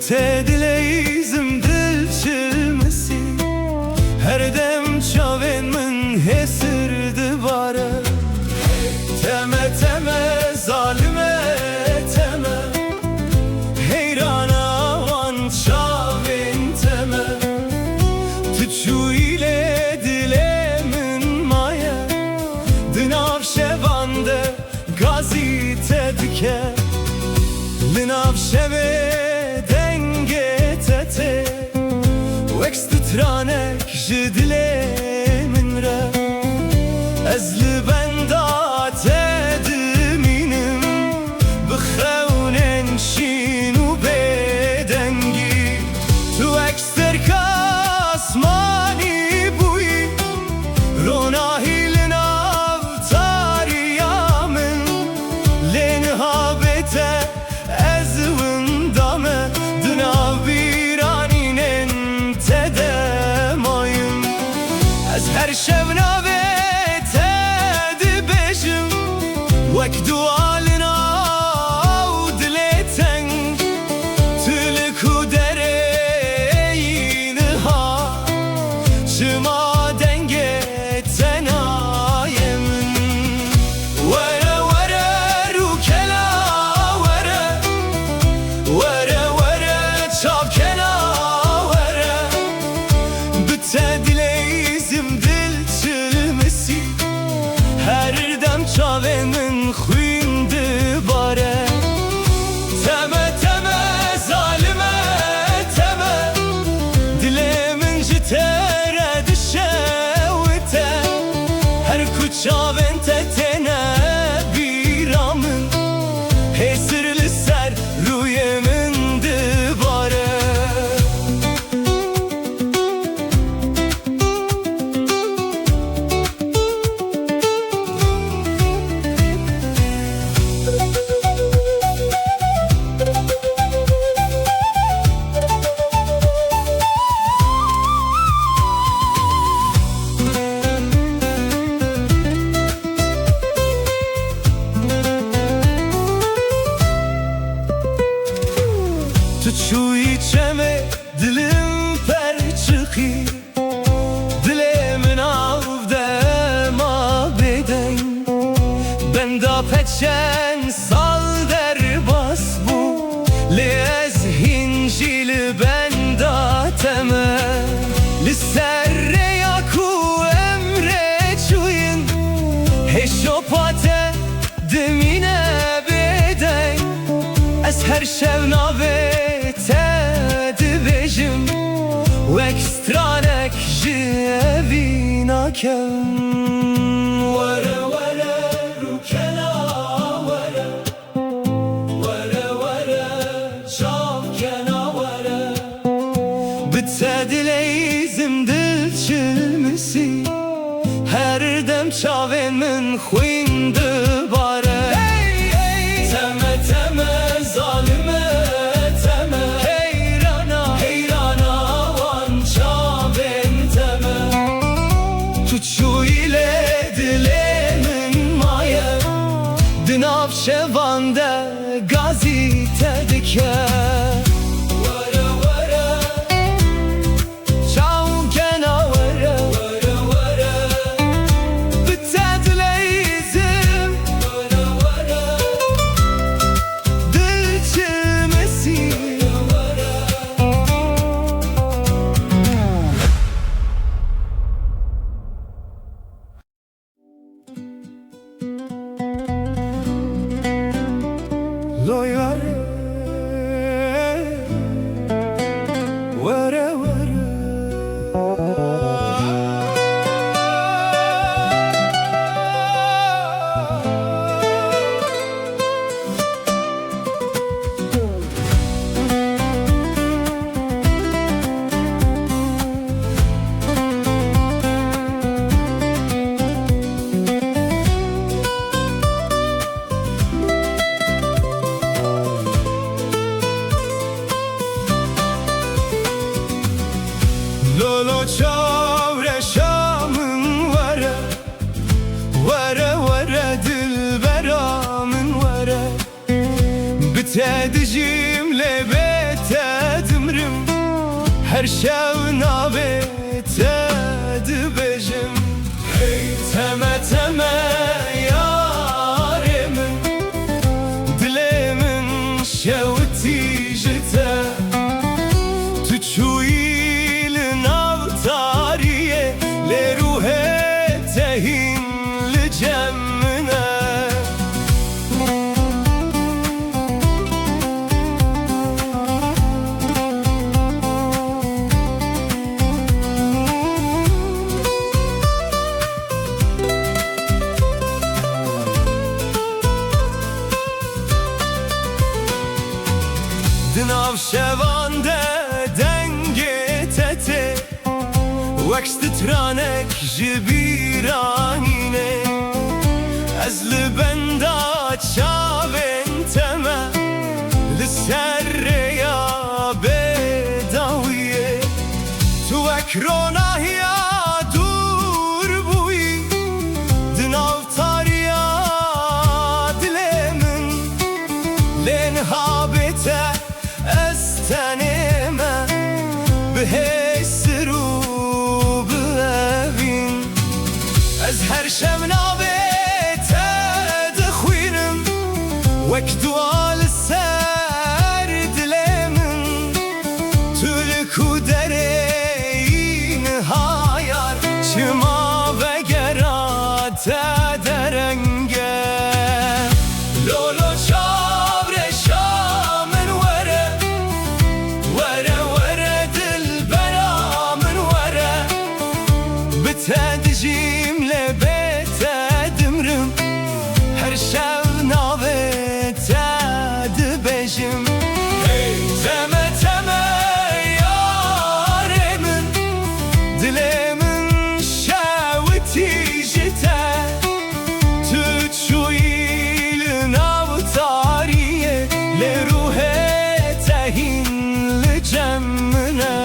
Tedileyizim dil çilmesi her dem çaven min hesirdi bare. Teme teme zalime teme heyrana van çaven teme tüçü ile dilemin maye dınav şevande gazite dike linav şeve Tranek jidile min re ezli benda tedminim bixewnen şinu bedengi tu ekster kasmani buyi ronahil nav tariyamin lenhabete ezvin dame dınav her şevna ve tedbejim vek dualina udleten tülku dereyin ha şıma denge tenayemin vere vere rukela vere vere vere çapkena vere bitedileyizim her dem çavemin xuyndi bare. Teme teme zalime teme dilemin jitere dişevite her kuçaven tetene biramın hesirli ser ruyemin dibare. Şu içeme dilim per çıkı dilimin avde ma beden ben da peçen sal der bas bu lez hincili ben da teme lisserre yaku emre çuyun heşopate demine beden es her şevna ve tedbejim vek stranek jevina kem vere vere rukena vere vere vere çapkena vere bitedileyizim dil çilmesi her dem çaven min xuyndi bare. Teme teme zalime şu ile dilemin maye dınav şevande gazite dike vere vere çavkena vere vere vere bitedileyizim vere vere dil çilmesi Loy vere, vere vere. Lolo çavre şamın vere vere vere dilberamın vere bitedicimle bete هر شب نابێتە دبێژم تەمە تەمە یارێ من دلێ من شەوتیژتە تو چووی لە ناو تاریە لێرو هێتە هین لە جەم منە دناو شەواندا دەنگێتە تێ وەک سترانێک ji بیرانینێ ئەز li benda çavên te me li ser rêya bêdawiyê tu wek ronahiya dûr bûyî di nav tariya dilê min lê niha bête ez tenê me bi hêsir û bi evîn ez her şev navê-te dixwînim wek dua li ser dilê min tu li ku derê niha yar çima vegera te derenge lolo çavreşa min were were were dilbera min were bi te dijîm lê bête dimrim her şev navê-te dibêjim teme teme yarê min dilê min şewitî ji te tu çûyî li nav tariyê lêrû hête hîn li cem minê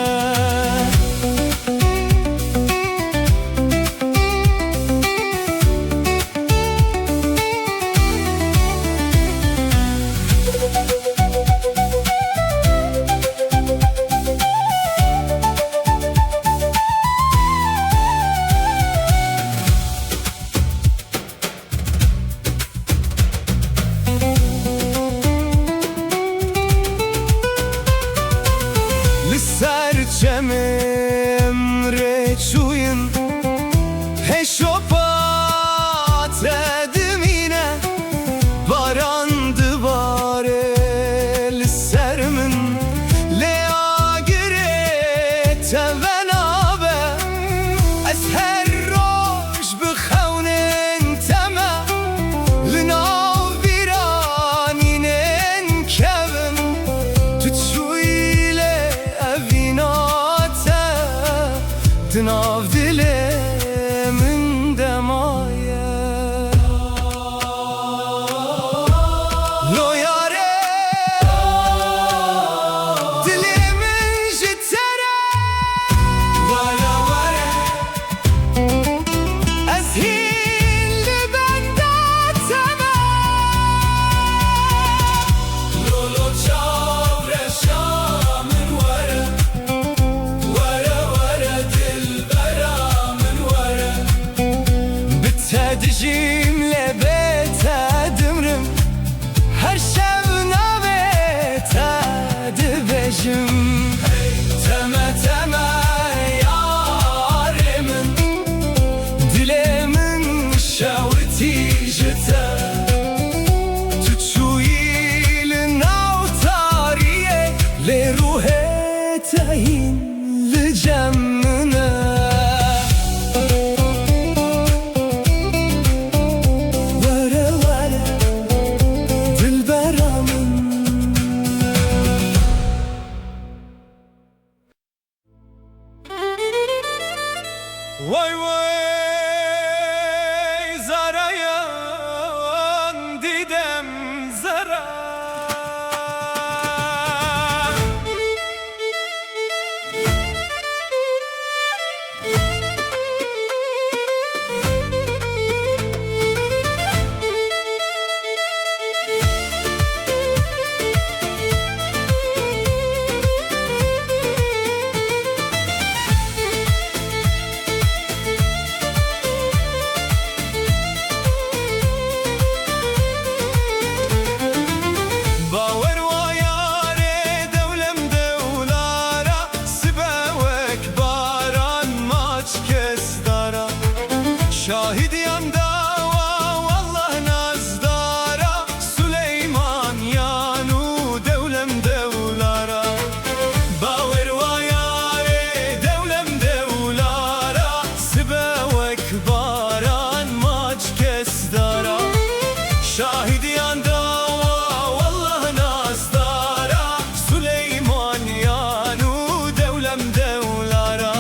شاهدیان داوا والله ناس دارا سلیمانیان و دولم دولارا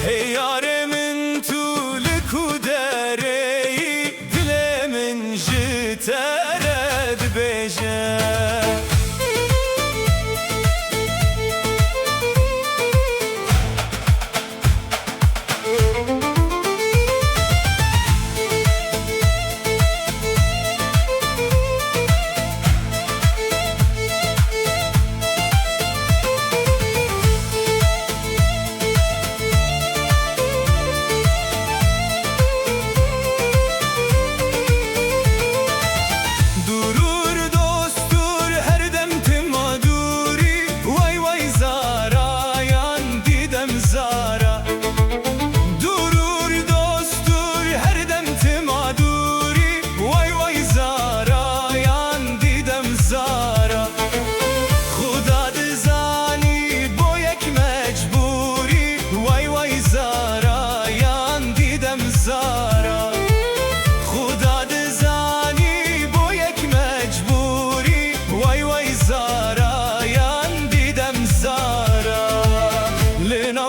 هیار من طول کودری دل من جترد بیجه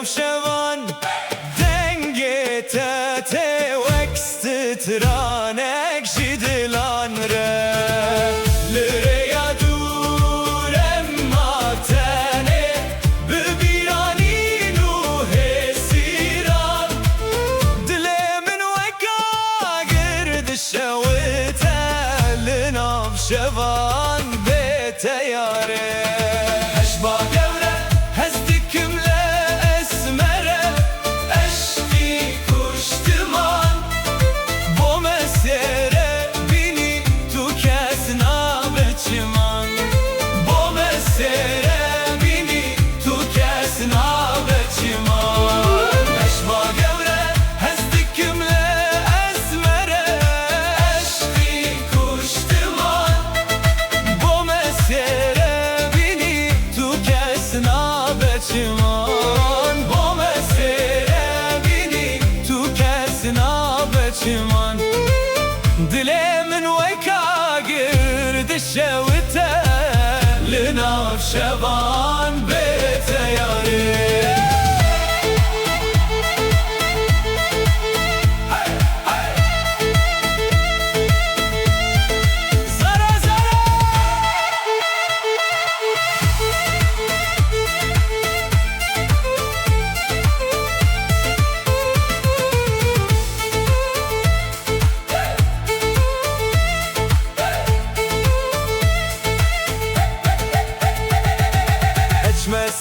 شوان دنگی تته وکست ترانک جدلان ره لریا دور اما تنه ببیرانی نوه سیران دل من وکا گرد شویته لناف شوان بیت یاره هشبا گوره هزدکم دلي من ويكا قرد الشوته لناف شبان بيت ياري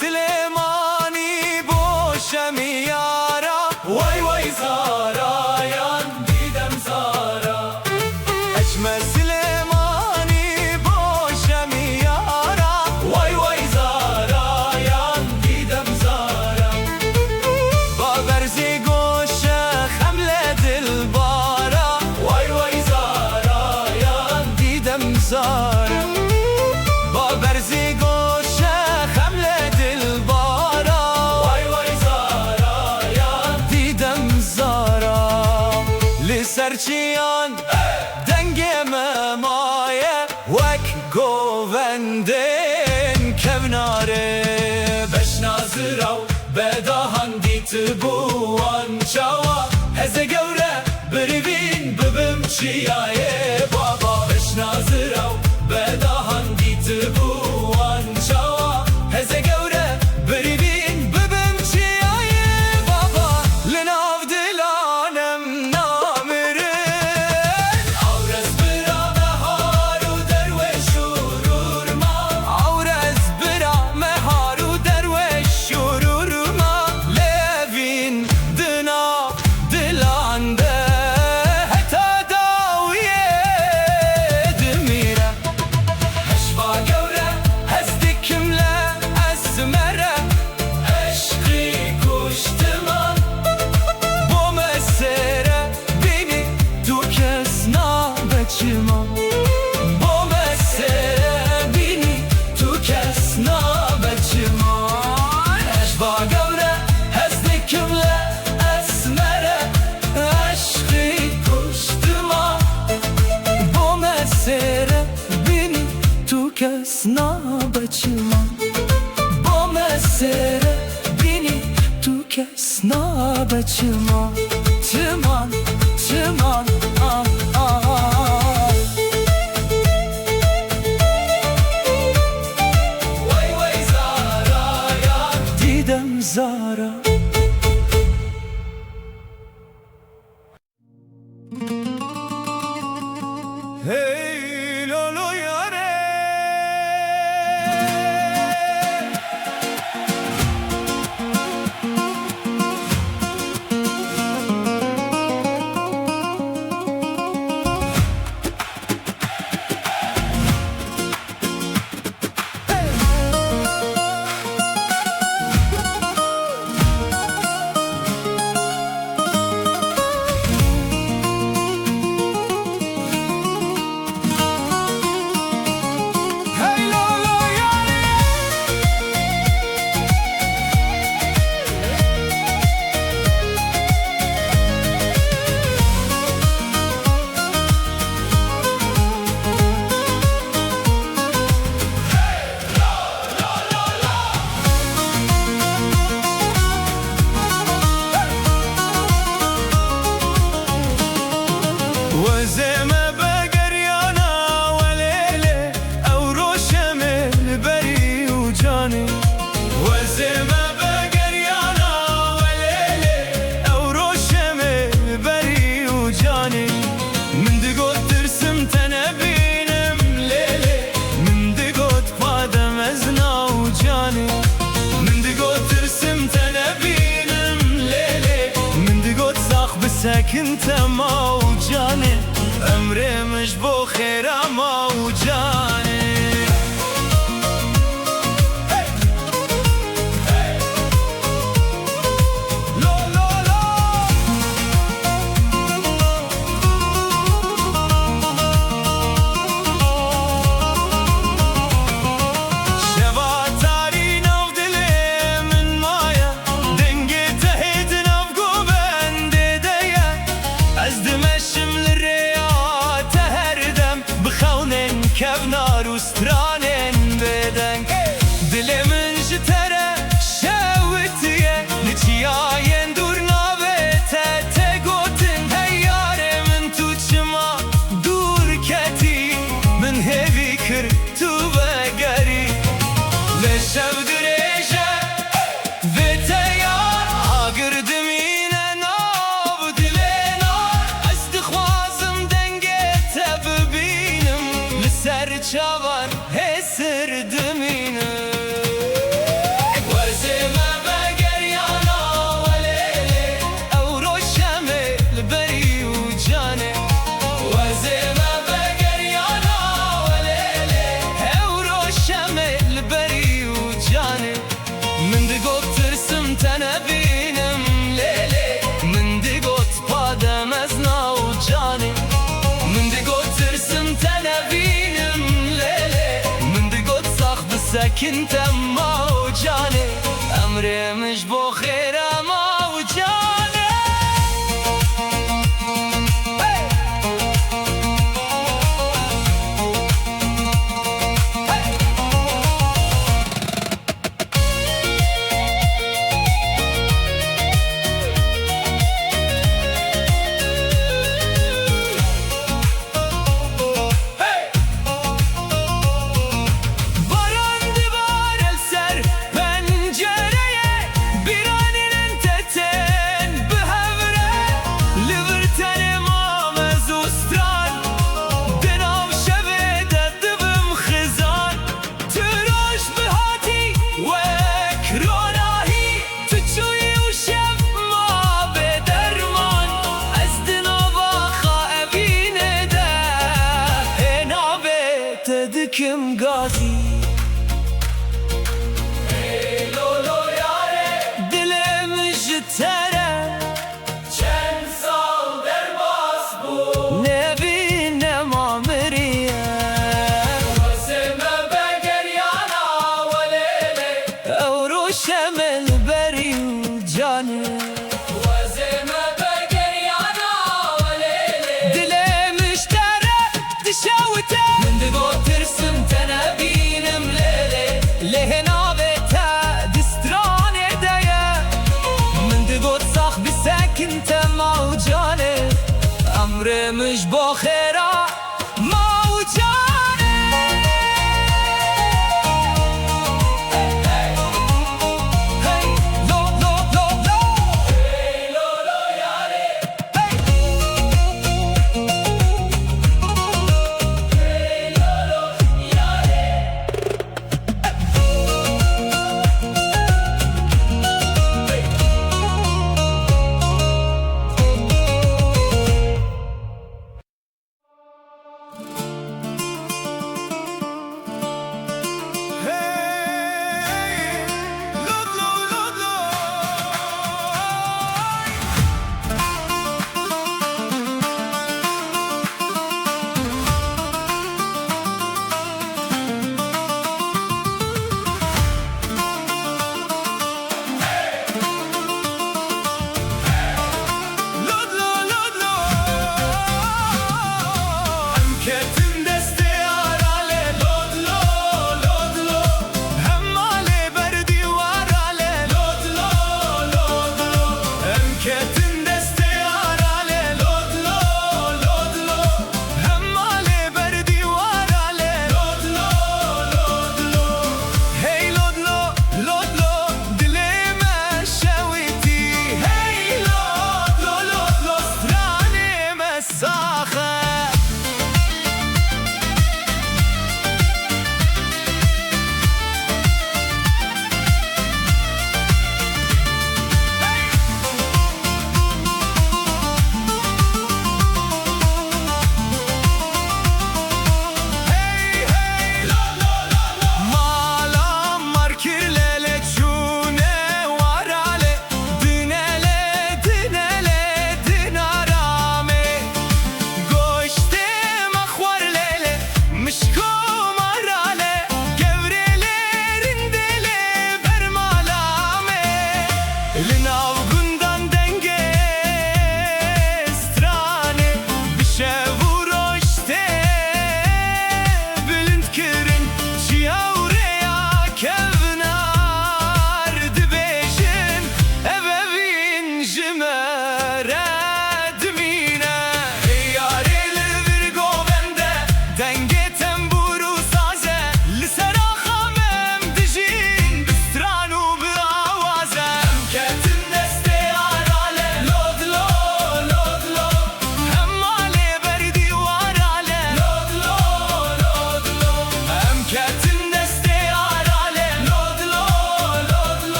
سلیمانی بوشم یارا وای وای زارا یان دیدم زارا اچم سلیمانی بوشم یارا وای وای زارا یان دیدم زارا با برزی گوشه خمله دل بارا وای وای زارا یان دیدم زارا با برزی سرچیان دنگ ممایه وک گووندین کوناره بشنازراو بداهان دیت بوان چاوا هزه گوره بریوین ببم چیایه بابا بشنازراو بداهان دیت بوان چاوا هزه گوره بریوین ببم چیایه بابا لناف دلانم دلانده حتی داویه mesere beni tu kes nabeçman Bu mesere beni tu kes nabeçman Çıman, çıman, ah, ah, ah. Vay vay Zara ya Didem Zara Hey lolo yare وزمة بقريانا وليلة أو روشم البري وجاني وزمة بقريانا وليلة أو روشم البري وجاني من دقوت ترسم تنبينم ليلة من دقوت قادم أزنا وجاني من دقوت ترسم تنبينم ليلة من دقوت ساق بساكن تما وجاني أمري مش بو خير أما وجاني لو لو لو شباتاري نوف دلي من مايا دنقي تهيد نوف قوبان ديديا أزدمشم للرياض تهردم بخونن كفنار وسترانن بدن دلي من جتره شاوتيه لچياين دور نابته تگوتن هياره من تو چما دور کتی من هوی کر تو بگری لشب دريجه في تيار عاقردم ينا ناب دلينا أزدخوازم دنگت ببينم لسر چاوان هسر دمينم وزمة بقريانا وليلة أو روشم البري وجاني وزمة بقريانا وليلة أو روشم البري وجاني من دقوت ترسم تنبينم ليلة من دقوت قادم أزنا وجاني من دقوت ترسم تنبينم ليلة من دقوت صاخ بساكن تما وجاني أمري مش بو خير أما وجاني Baran divar el ser pencereye bir aninin teten behevre livertene mamez ustran denav şevede dibim khizan tıraş bihati ve kronahi tüçüyü şev ma bederman ezdinava khaevine de enabet edikim gazi lolo yare dilim jitere çen sal derbas bu ne binem amiriye وزمة بقريانا وليلة أو روشم البري وجاني وزمة بقريانا وليلة دلي مشترى تشاوت